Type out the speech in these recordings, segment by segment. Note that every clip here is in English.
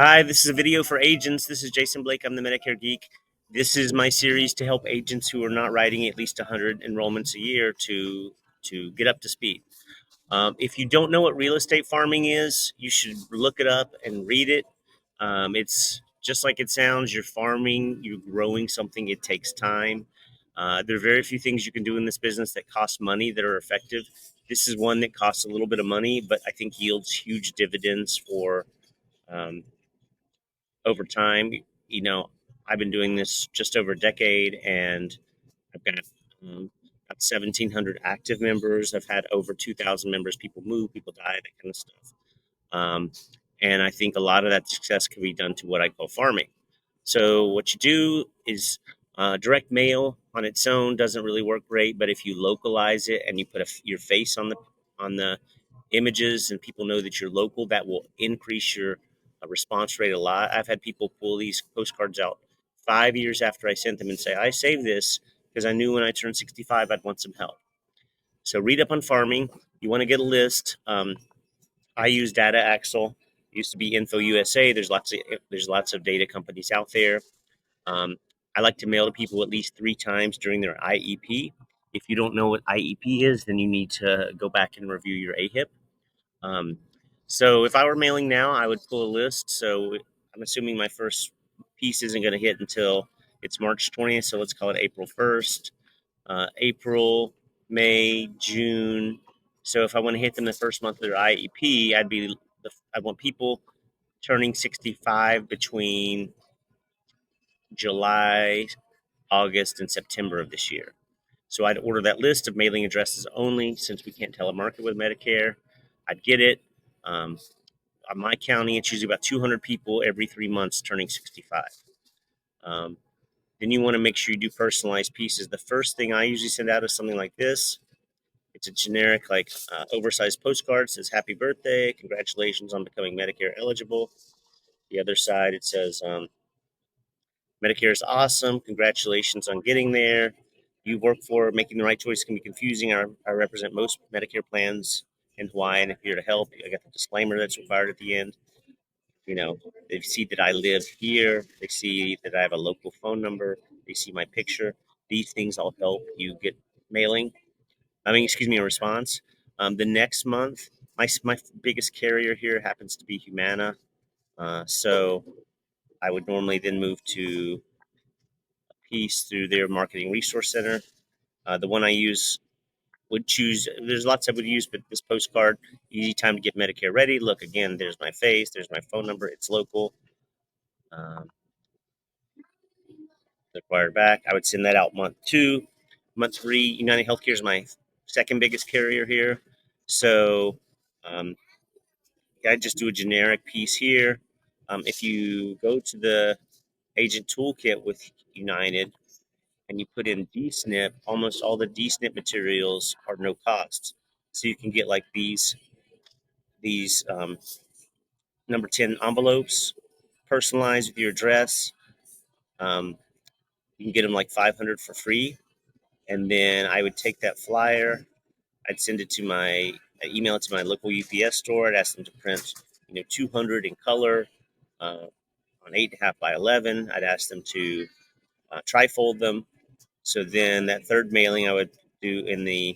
Hi, this is a video for agents. This is Jason Blake. I'm the Medicare Geek. This is my series to help agents who are not writing at least 100 enrollments a year to get up to speed. If you don't know what real estate farming is, you should look it up and read it. It's just like it sounds. You're farming, you're growing something. It takes time. There are very few things you can do in this business that cost money that are effective. This is one that costs a little bit of money, but I think yields huge dividends for um, over time. You know, I've been doing this just over a decade, and I've got about 1,700 active members. I've had over 2,000 members. People move, people die, that kind of stuff. Um, and I think a lot of that success can be done to what I call farming. So what you do is direct mail on its own doesn't really work great, but if you localize it and you put your face on the images and people know that you're local, that will increase your response rate a lot. I've had people pull these postcards out 5 years after I sent them and say, I saved this because I knew when I turned 65 I'd want some help. So read up on farming. You want to get a list. I use Data Axle. It used to be Info USA. There's lots of data companies out there. Um, I like to mail to people at least 3 times during their IEP. If you don't know what IEP is, then you need to go back and review your AHIP. Um, so if I were mailing now, I would pull a list. So I'm assuming my first piece isn't going to hit until it's March 20th. So let's call it April 1st, April, May, June. So if I want to hit them the first month of their IEP, I want people turning 65 between July, August, and September of this year. So I'd order that list of mailing addresses only, since we can't telemarket with Medicare. I'd get it. Um, on my county, it's usually about 200 people every 3 months turning 65. Um, then you want to make sure you do personalized pieces. The first thing I usually send out is something like this. It's a generic, oversized postcard. It says "Happy birthday, congratulations on becoming Medicare eligible." The other side, it says Medicare is awesome. Congratulations on getting there. You work for making the right choice can be confusing. I represent most Medicare plans in Hawaii, and if you're here to help, I got the disclaimer that's required at the end. You know, they see that I live here. They see that I have a local phone number. They see my picture. These things all help you get mailing. A response. The next month, my biggest carrier here happens to be Humana. So I would normally then move to a piece through their marketing resource center. The one I use would choose. There's lots I would use, but this postcard, easy time to get Medicare ready. Look again. There's my face. There's my phone number. It's local. Um, Required back. I would send that out month 2. Month 3, United Healthcare is my second biggest carrier here. So I just do a generic piece here. If you go to the agent toolkit with United and you put in DSNP, almost all the DSNP materials are no cost. So you can get like these number 10 envelopes personalized with your address. Um, you can get them like 500 for free. And then I would take that flyer, I'd send it to email it to my local UPS store. I'd ask them to print, 200 in color on 8.5 by 11. I'd ask them to trifold them. So then that third mailing I would do in the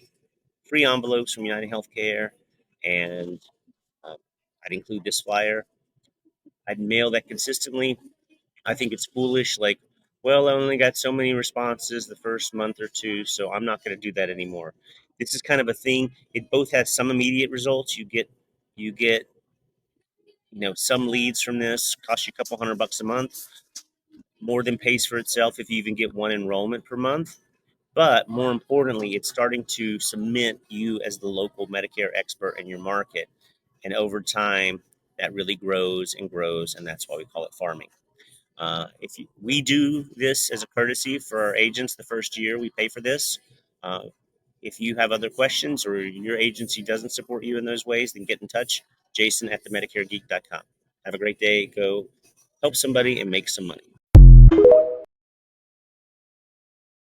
free envelopes from United Healthcare, and uh, I'd include this flyer. I'd mail that consistently. I think it's foolish. Like, well, I only got so many responses the first month or two, so I'm not going to do that anymore. This is kind of a thing. It both has some immediate results. You get some leads from this. Cost you a couple $100 a month, more than pays for itself if you even get one enrollment per month. But more importantly, it's starting to cement you as the local Medicare expert in your market, and over time, that really grows and grows, and that's why we call it farming. We do this as a courtesy for our agents the first year, we pay for this. Uh, if you have other questions or your agency doesn't support you in those ways, then get in touch. Jason at themedicaregeek.com. Have a great day. Go help somebody and make some money.